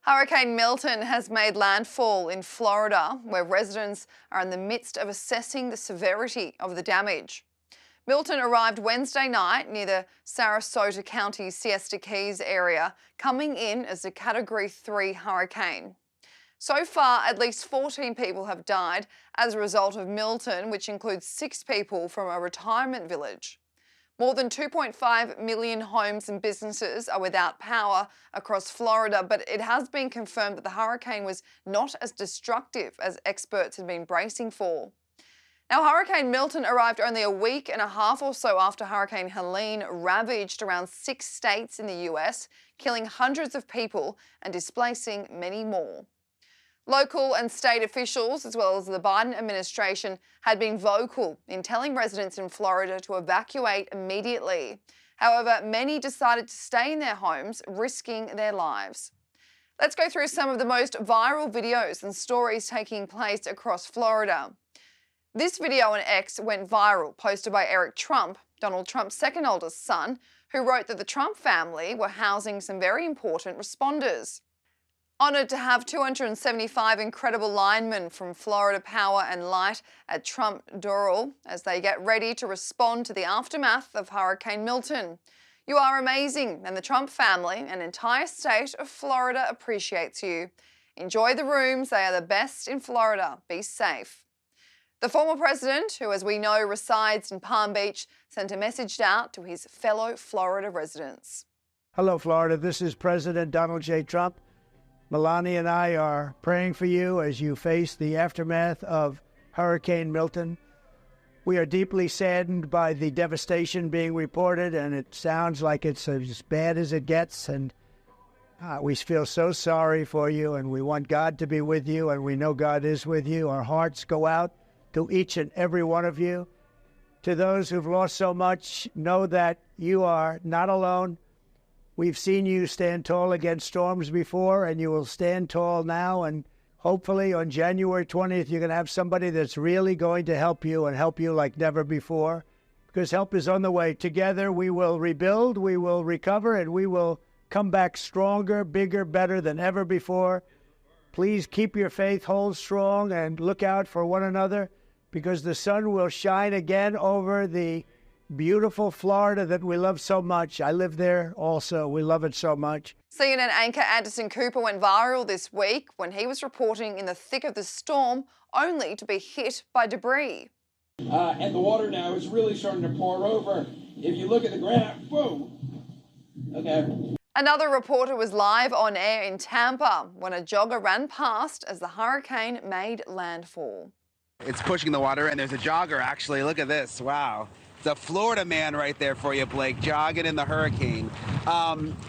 Hurricane Milton has made landfall in Florida, where residents are in the midst of assessing the severity of the damage. Milton arrived Wednesday night near the Sarasota County Siesta Keys area, coming in as a Category 3 hurricane. So far, at least 14 people have died as a result of Milton, which includes 6 people from a retirement village. More than 2.5 million homes and businesses are without power across Florida, but it has been confirmed that the hurricane was not as destructive as experts had been bracing for. Now, Hurricane Milton arrived only a week and a half or so after Hurricane Helene ravaged around 6 states in the US, killing hundreds of people and displacing many more. Local and state officials, as well as the Biden administration, had been vocal in telling residents in Florida to evacuate immediately. However, many decided to stay in their homes, risking their lives. Let's go through some of the most viral videos and stories taking place across Florida. This video on X went viral, posted by Eric Trump, Donald Trump's second oldest son, who wrote that the Trump family were housing some very important responders. Honoured to have 275 incredible linemen from Florida Power and Light at Trump Doral as they get ready to respond to the aftermath of Hurricane Milton. You are amazing, and the Trump family and entire state of Florida appreciates you. Enjoy the rooms, they are the best in Florida. Be safe. The former president, who as we know resides in Palm Beach, sent a message out to his fellow Florida residents. Hello, Florida. This is President Donald J. Trump. Melania and I are praying for you as you face the aftermath of Hurricane Milton. We are deeply saddened by the devastation being reported, and it sounds like it's as bad as it gets. And we feel so sorry for you, and we want God to be with you, and we know God is with you. Our hearts go out to each and every one of you. To those who've lost so much, know that you are not alone. We've seen you stand tall against storms before, and you will stand tall now. And hopefully on January 20th, you're going to have somebody that's really going to help you and help you like never before, because help is on the way. Together, we will rebuild, we will recover, and we will come back stronger, bigger, better than ever before. Please keep your faith, hold strong, and look out for one another, because the sun will shine again over the beautiful Florida that we love so much. I live there also. We love it so much. CNN anchor Anderson Cooper went viral this week when he was reporting in the thick of the storm, only to be hit by debris. And the water now is really starting to pour over. If you look at the graph, whoa. Okay. Another reporter was live on air in Tampa when a jogger ran past as the hurricane made landfall. It's pushing the water, and there's a jogger, actually. Look at this. Wow. The Florida man right there for you, Blake, jogging in the hurricane.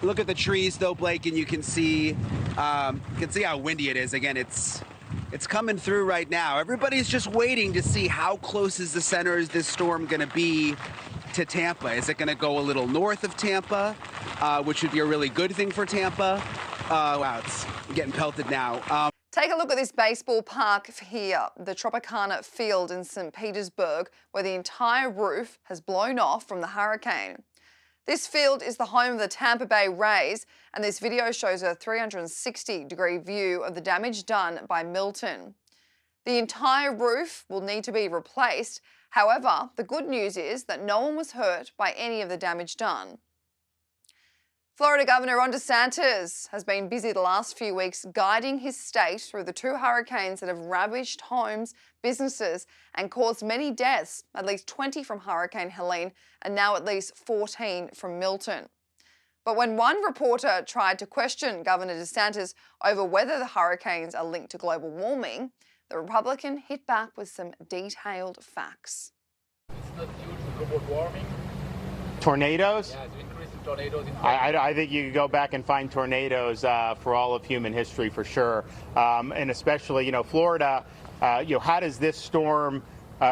Look at the trees, though, Blake, and you can see how windy it is. Again, it's coming through right now. Everybody's just waiting to see how close is the center is this storm going to be to Tampa. Is it going to go a little north of Tampa, which would be a really good thing for Tampa? Wow, it's getting pelted now. Take a look at this baseball park here, the Tropicana Field in St. Petersburg, where the entire roof has blown off from the hurricane. This field is the home of the Tampa Bay Rays, and this video shows a 360-degree view of the damage done by Milton. The entire roof will need to be replaced. However, the good news is that no one was hurt by any of the damage done. Florida Governor DeSantis has been busy the last few weeks guiding his state through the 2 hurricanes that have ravaged homes, businesses, and caused many deaths, at least 20 from Hurricane Helene and now at least 14 from Milton. But when one reporter tried to question Governor DeSantis over whether the hurricanes are linked to global warming, the Republican hit back with some detailed facts. It's not due to global warming. Tornadoes? Yeah, the increase in tornadoes. I think you could go back and find tornadoes for all of human history for sure. And especially, Florida, how does this storm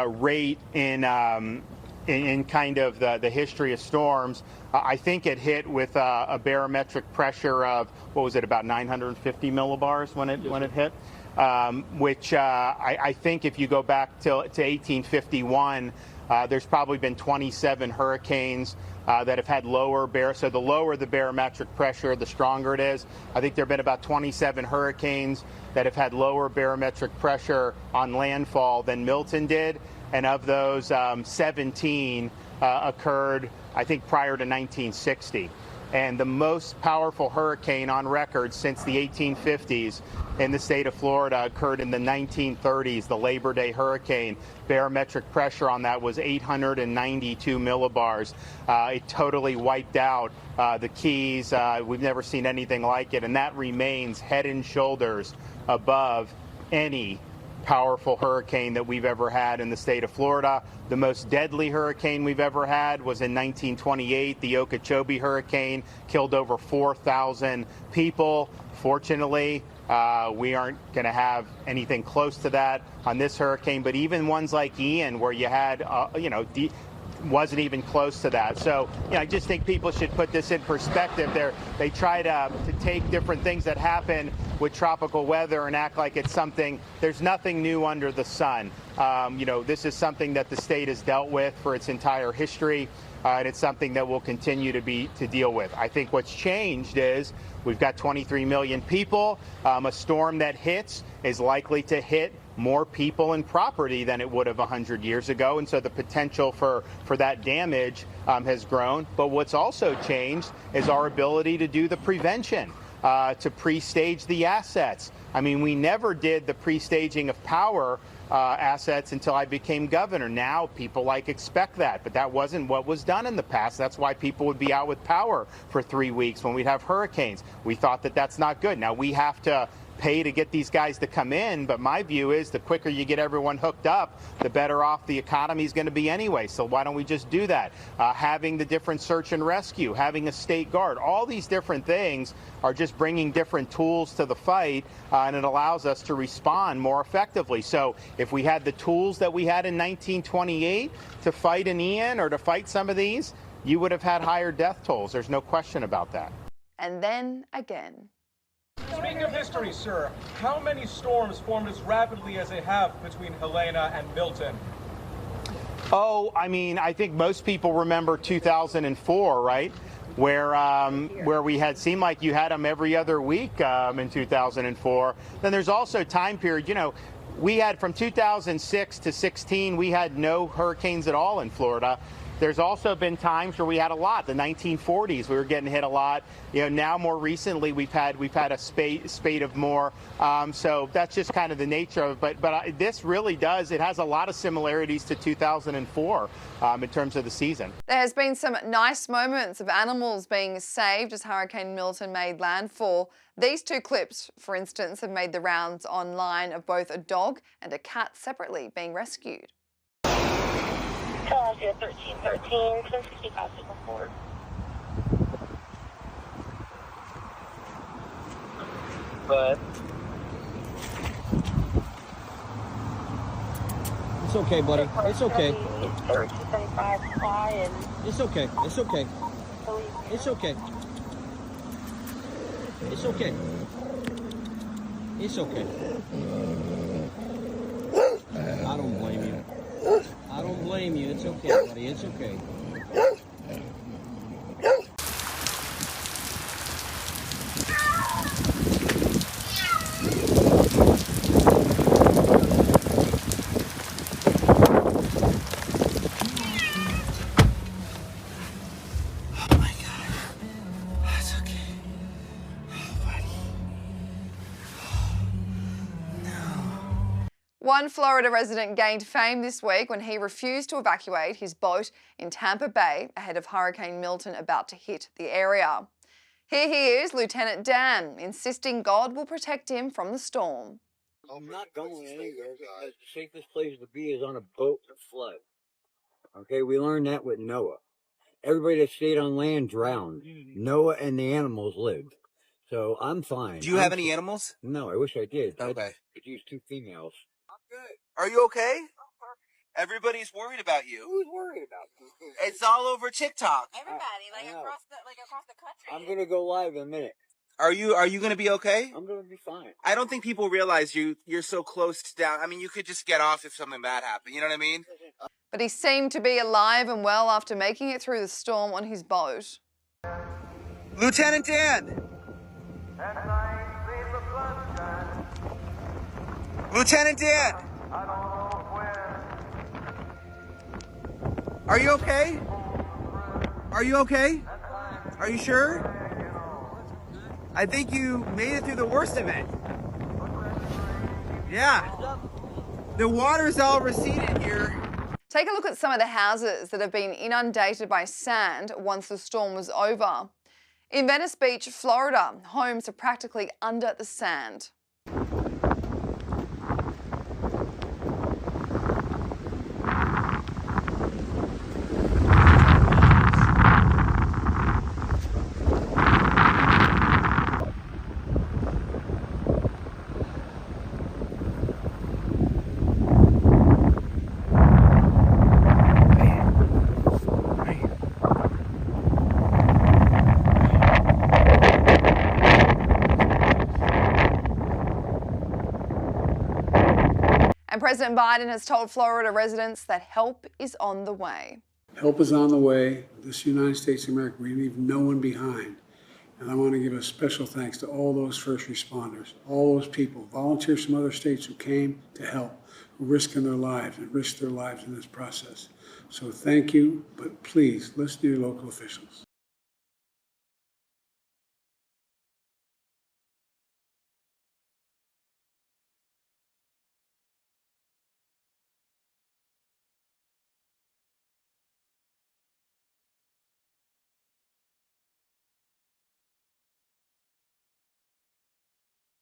rate in kind of the history of storms? I think it hit with a barometric pressure of, what was it, about 950 millibars when it hit? Which I think if you go back to 1851, there's probably been 27 hurricanes that have had lower so the lower the barometric pressure, the stronger it is. I think there have been about 27 hurricanes that have had lower barometric pressure on landfall than Milton did, and of those, 17 occurred, I think, prior to 1960. And the most powerful hurricane on record since the 1850s in the state of Florida occurred in the 1930s, the Labor Day hurricane. Barometric pressure on that was 892 millibars. It totally wiped out the Keys. We've never seen anything like it, and that remains head and shoulders above any powerful hurricane that we've ever had in the state of Florida. The most deadly hurricane we've ever had was in 1928. The Okeechobee hurricane killed over 4,000 people. Fortunately, we aren't going to have anything close to that on this hurricane. But even ones like Ian, where you had, wasn't even close to that. So, I just think people should put this in perspective. They try to take different things that happen with tropical weather and act like it's something. There's nothing new under the sun. This is something that the state has dealt with for its entire history, and it's something that we'll continue to deal with. I think what's changed is we've got 23 million people. A storm that hits is likely to hit more people and property than it would have 100 years ago, and so the potential for that damage has grown. But what's also changed is our ability to do the prevention, to pre-stage the assets. I mean, we never did the pre-staging of power assets until I became governor. Now people expect that, but that wasn't what was done in the past. That's why people would be out with power for 3 weeks when we'd have hurricanes. We thought that that's not good. Now we have to pay to get these guys to come in, but my view is the quicker you get everyone hooked up, the better off the economy is going to be anyway. So why don't we just do that? Having the different search and rescue, having a state guard, all these different things are just bringing different tools to the fight, and it allows us to respond more effectively. So if we had the tools that we had in 1928 to fight an Ian or to fight some of these, you would have had higher death tolls. There's no question about that. And then again. Speaking of history, sir, how many storms formed as rapidly as they have between Helene and Milton? Oh, I mean, I think most people remember 2004, right? Where we had seemed like you had them every other week in 2004. Then there's also time period, we had from 2006 to 16, we had no hurricanes at all in Florida. There's also been times where we had a lot. The 1940s, we were getting hit a lot. Now more recently, we've had a spate of more. So that's just kind of the nature of it. But this really does. It has a lot of similarities to 2004 in terms of the season. There has been some nice moments of animals being saved as Hurricane Milton made landfall. These two clips, for instance, have made the rounds online of both a dog and a cat separately being rescued. Philadelphia 1313, 1065 signal forward. But it's okay, buddy. It's okay. 1375 fly and it's okay. It's okay. It's okay. It's okay. It's okay. I don't blame you. I don't blame you. It's okay, buddy. It's okay. Oh my God. That's okay. Oh, buddy. One Florida resident gained fame this week when he refused to evacuate his boat in Tampa Bay ahead of Hurricane Milton about to hit the area. Here he is, Lieutenant Dan, insisting God will protect him from the storm. I'm not going anywhere because the safest place to be is on a boat in a flood. Okay, we learned that with Noah. Everybody that stayed on land drowned. Noah and the animals lived. So I'm fine. Do you have any animals? No, I wish I did. Okay. I could use 2 females. I'm good. Are you okay? Everybody's worried about you. Who's worried about you? It's all over TikTok. everybody, across the country. I'm gonna go live in a minute. Are you going to be okay? I'm gonna be fine. I don't think people realize you're so close down. I mean, you could just get off if something bad happened. You know what I mean? but he seemed to be alive and well after making it through the storm on his boat. Lieutenant Dan! Lieutenant Dan! Are you okay? Are you okay? Are you sure? I think you made it through the worst of it. Yeah. The water's all receded here. Take a look at some of the houses that have been inundated by sand once the storm was over. In Venice Beach, Florida, homes are practically under the sand. And President Biden has told Florida residents that help is on the way. Help is on the way. This United States of America, we leave no one behind. And I want to give a special thanks to all those first responders, all those people, volunteers from other states who came to help, who risking their lives and risked their lives in this process. So thank you, but please listen to your local officials.